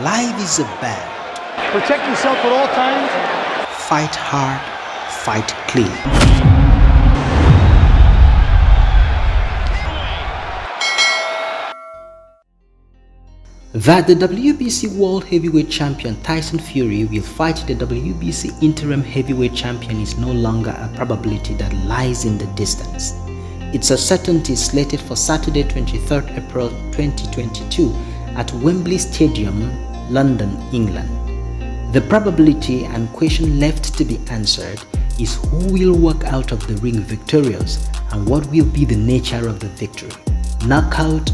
Life is about protect yourself at all times. Fight hard, fight clean. That the WBC World Heavyweight Champion Tyson Fury will fight the WBC Interim Heavyweight Champion is no longer a probability that lies in the distance. It's a certainty slated for Saturday 23rd April 2022 at Wembley Stadium, London, England. The probability and question left to be answered is who will walk out of the ring victorious and what will be the nature of the victory. Knockout,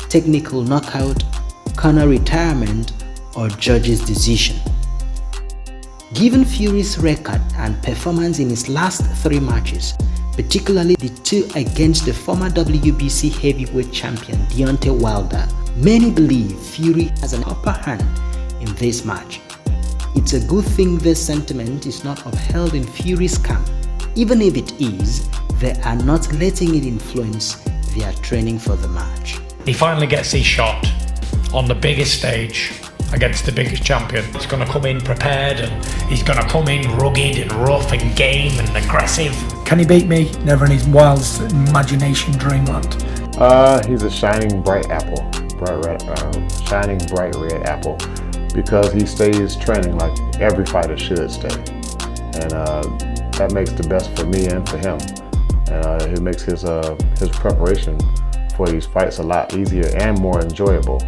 technical knockout, corner retirement, or judge's decision. Given Fury's record and performance in his last 3 matches, particularly the 2 against the former WBC heavyweight champion Deontay Wilder, many believe Fury has an upper hand in this match. It's a good thing this sentiment is not upheld in Fury's camp. Even if it is, they are not letting it influence their training for the match. He finally gets his shot on the biggest stage against the biggest champion. He's going to come in prepared and he's going to come in rugged and rough and game and aggressive. Can he beat me? Never in his wildest imagination dreamland. He's a shining bright apple, shining bright red apple, because he stays training like every fighter should stay, and that makes the best for me and for him, and it makes his preparation for these fights a lot easier and more enjoyable.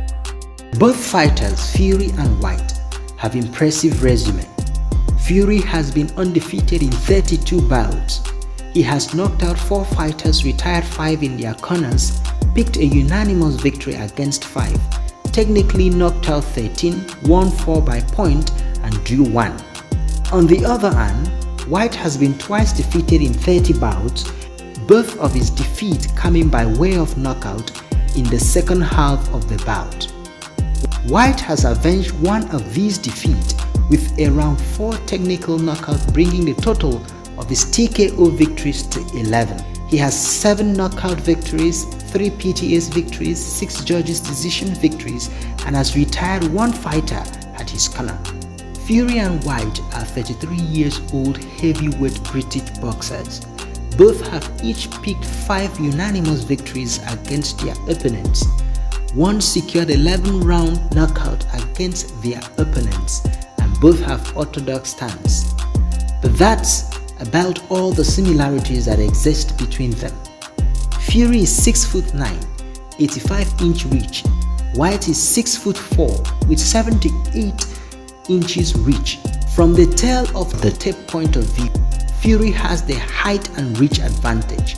Both fighters, Fury and Whyte, have impressive resume. Fury has been undefeated in 32 bouts. He has knocked out 4 fighters, retired 5 in their corners, picked a unanimous victory against 5, technically knocked out 13, won 4 by point, and drew 1. On the other hand, Whyte has been twice defeated in 30 bouts, both of his defeats coming by way of knockout in the second half of the bout. Whyte has avenged one of these defeats with around 4 technical knockouts, bringing the total of his TKO victories to 11. He has 7 knockout victories, 3 PTS victories, 6 judges' decision victories, and has retired 1 fighter at his corner. Fury and Whyte are 33 years old heavyweight British boxers. Both have each picked 5 unanimous victories against their opponents. One secured 11-round knockout against their opponents, and both have orthodox stance. But that's about all the similarities that exist between them. Fury is 6'9", 85-inch reach. Whyte is 6'4", with 78 inches reach. From the tail of the tape point of view, Fury has the height and reach advantage.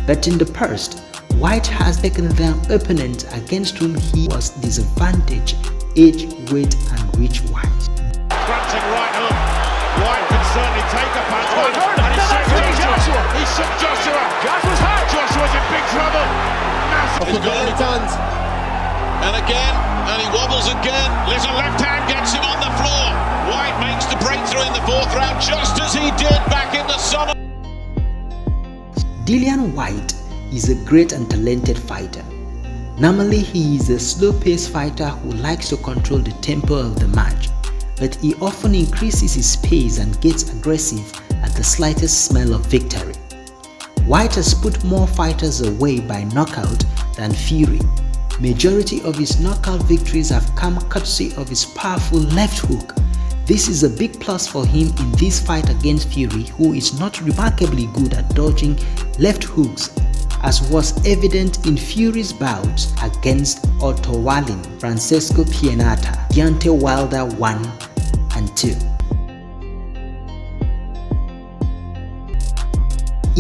But in the past, Whyte has taken down opponents against whom he was disadvantaged age, weight, and reach-wise. Crunching right hook. Whyte can certainly take a punch. He shook Joshua. Joshua's hurt. Joshua's in big trouble. He's got any tons. And again, and he wobbles again. Little left hand gets him on the floor. Whyte makes the breakthrough in the 4th round, just as he did back in the summer. Dillian Whyte is a great and talented fighter. Normally he is a slow-paced fighter who likes to control the tempo of the match, but he often increases his pace and gets aggressive at the slightest smell of victory. Whyte has put more fighters away by knockout than Fury. Majority of his knockout victories have come courtesy of his powerful left hook. This is a big plus for him in this fight against Fury, who is not remarkably good at dodging left hooks, as was evident in Fury's bouts against Otto Wallin, Francesco Pianata, Deontay Wilder 1 and 2.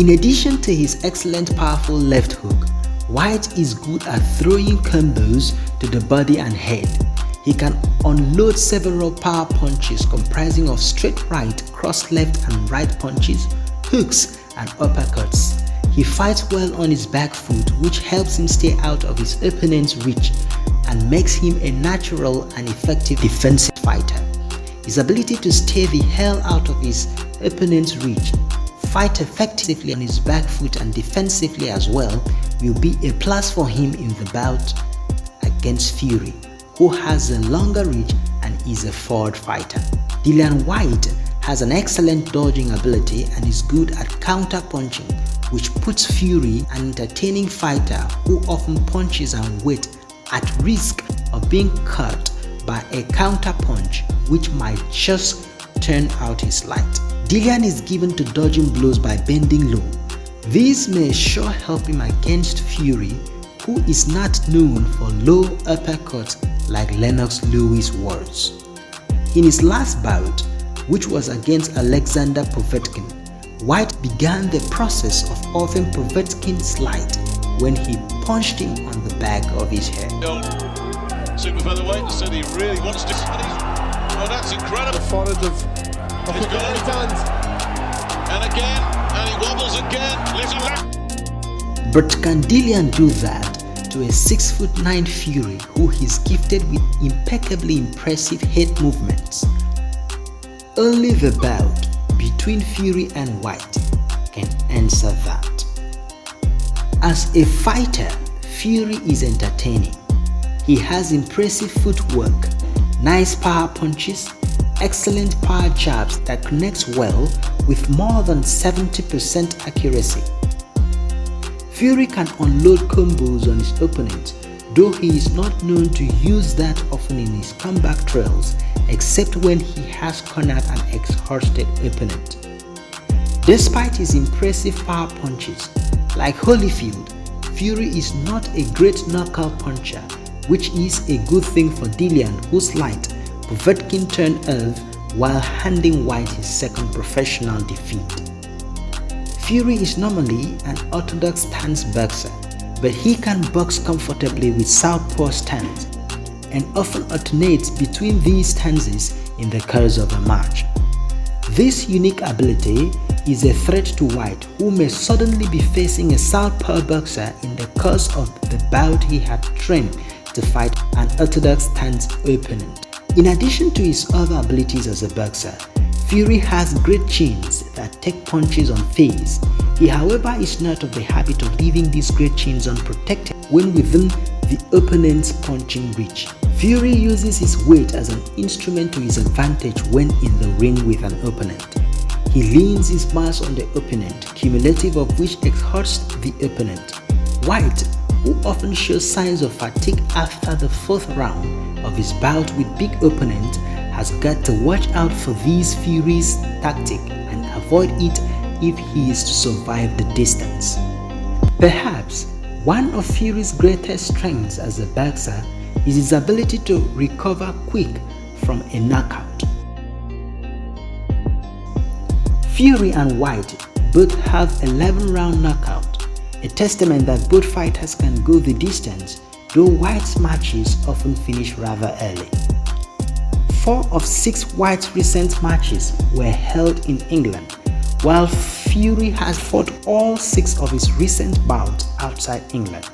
In addition to his excellent powerful left hook, Whyte is good at throwing combos to the body and head. He can unload several power punches comprising of straight right, cross left and right punches, hooks and uppercuts. He fights well on his back foot, which helps him stay out of his opponent's reach and makes him a natural and effective defensive fighter. His ability to stay the hell out of his opponent's reach, fight effectively on his back foot and defensively as well, will be a plus for him in the bout against Fury, who has a longer reach and is a forward fighter. Dillian Whyte has an excellent dodging ability and is good at counter-punching, which puts Fury, an entertaining fighter who often punches and waits, at risk of being caught by a counter-punch which might just turn out his light. Dillian is given to dodging blows by bending low. This may sure help him against Fury, who is not known for low uppercuts like Lennox Lewis was. In his last bout, which was against Alexander Povetkin, Whyte began the process of offing Povetkin's light when he punched him on the back of his head. Super featherweight said he really wants to. Oh, that's incredible. Followed of He's got it. And again, and he wobbles again. Little left. But can Dillian do that to a 6'9" Fury who is gifted with impeccably impressive head movements? Only the bout between Fury and Whyte can answer that. As a fighter, Fury is entertaining. He has impressive footwork, nice power punches, excellent power jabs that connects well with more than 70% accuracy. Fury can unload combos on his opponent, though he is not known to use that often in his comeback trails, except when he has cornered an exhausted opponent. Despite his impressive power punches, like Holyfield, Fury is not a great knockout puncher, which is a good thing for Dillian, whose light Povetkin turned off while handing Whyte his second professional defeat. Fury is normally an orthodox stance boxer, but he can box comfortably with southpaw stance and often alternates between these stances in the course of a match. This unique ability is a threat to Whyte, who may suddenly be facing a southpaw boxer in the course of the bout he had trained to fight an orthodox stance opponent. In addition to his other abilities as a boxer, Fury has great chins that take punches on face. He, however, is not of the habit of leaving these great chins unprotected when within the opponent's punching reach. Fury uses his weight as an instrument to his advantage when in the ring with an opponent. He leans his mass on the opponent, cumulative of which exhausts the opponent. Whyte, who often shows signs of fatigue after the fourth round of his bout with big opponent, has got to watch out for these Fury's tactic and avoid it if he is to survive the distance. Perhaps one of Fury's greatest strengths as a boxer is his ability to recover quick from a knockout. Fury and Whyte both have 11-round knockout, a testament that both fighters can go the distance, though Whyte's matches often finish rather early. 4 of 6 Whyte's recent matches were held in England, while Fury has fought all 6 of his recent bouts outside England.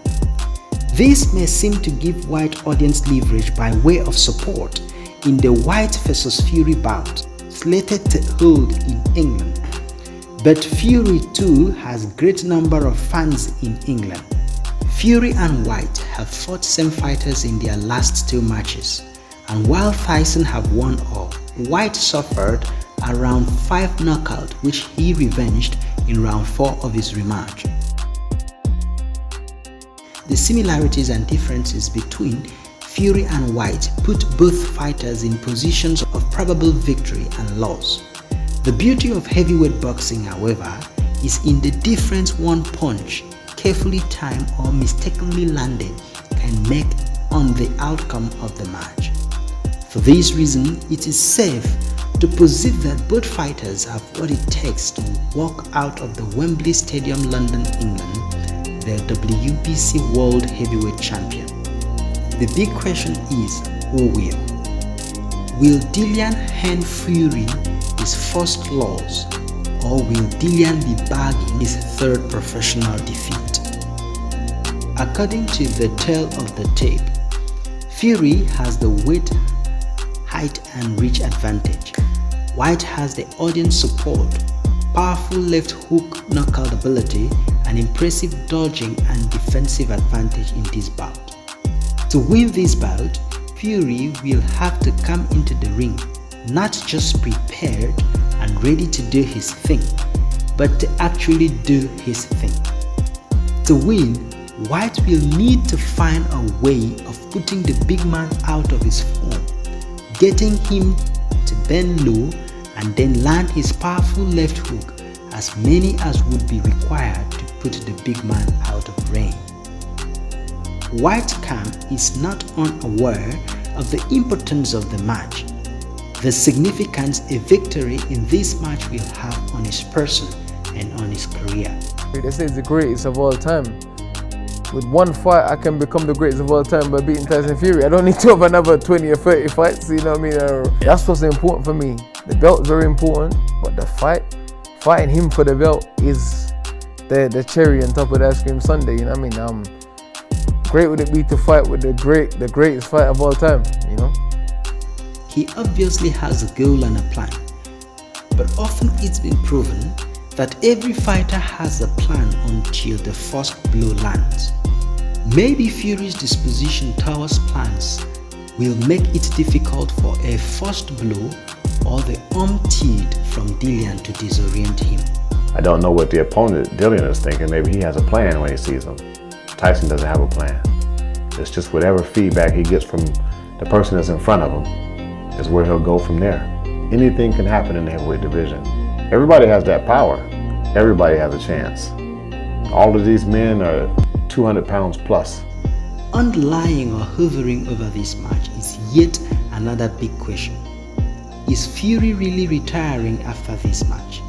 This may seem to give Whyte audience leverage by way of support in the Whyte vs Fury bout, slated to hold in England. But Fury too has a great number of fans in England. Fury and Whyte have fought same fighters in their last 2 matches, and while Tyson have won all, Whyte suffered a round 5 knockout which he revenged in round 4 of his rematch. The similarities and differences between Fury and Whyte put both fighters in positions of probable victory and loss. The beauty of heavyweight boxing, however, is in the difference one punch, carefully timed or mistakenly landed, can make on the outcome of the match. For this reason, it is safe to posit that both fighters have what it takes to walk out of the Wembley Stadium, London, England, the WBC World Heavyweight Champion. The big question is, who will? Will Dillian hand Fury his first loss, or will Dillian be bagging his 3rd professional defeat? According to the tale of the tape, Fury has the weight, height and reach advantage. Whyte has the audience support, powerful left hook knockout ability and impressive dodging and defensive advantage in this bout. To win this bout, Fury will have to come into the ring not just prepared and ready to do his thing, but to actually do his thing. To win, Whyte will need to find a way of putting the big man out of his form, getting him to bend low and then land his powerful left hook, as many as would be required to put the big man out of range. Whyte camp is not unaware of the importance of the match, the significance a victory in this match will have on his person and on his career. They say it's the greatest of all time. With one fight, I can become the greatest of all time by beating Tyson Fury. I don't need to have another 20 or 30 fights, you know what I mean? That's what's important for me. The belt's very important, but the fighting him for the belt is the cherry on top of the ice cream sundae, you know what I mean? Great would it be to fight with the greatest fight of all time, you know? He obviously has a goal and a plan, but often it's been proven that every fighter has a plan until the first blow lands. Maybe Fury's disposition towards plans will make it difficult for a first blow or the umpteed from Dillian to disorient him. I don't know what the opponent, Dillian, is thinking. Maybe he has a plan when he sees him. Tyson doesn't have a plan. It's just whatever feedback he gets from the person that's in front of him is where he'll go from there. Anything can happen in the heavyweight division. Everybody has that power. Everybody has a chance. All of these men are 200 pounds plus. Underlying or hovering over this match is yet another big question. Is Fury really retiring after this match?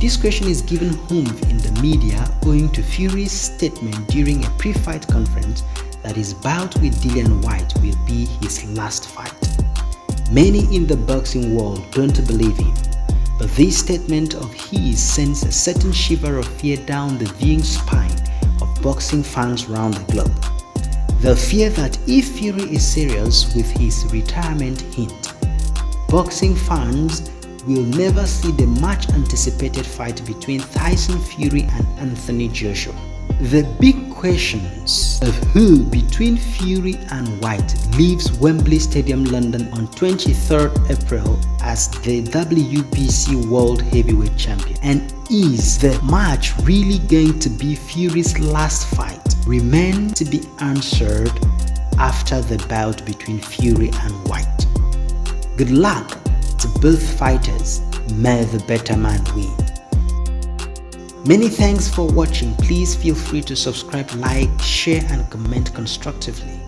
This question is given oomph in the media owing to Fury's statement during a pre-fight conference that his bout with Dillian Whyte will be his last fight. Many in the boxing world don't believe him, but this statement of his sends a certain shiver of fear down the viewing spine of boxing fans around the globe. The fear that if Fury is serious with his retirement hint, boxing fans will never see the much anticipated fight between Tyson Fury and Anthony Joshua. The big questions of who between Fury and Whyte leaves Wembley Stadium, London on 23rd April as the WBC World Heavyweight Champion, and is the match really going to be Fury's last fight, remain to be answered after the bout between Fury and Whyte. Good luck to both fighters. May the better man win. Many thanks for watching. Please feel free to subscribe, like, share and comment constructively.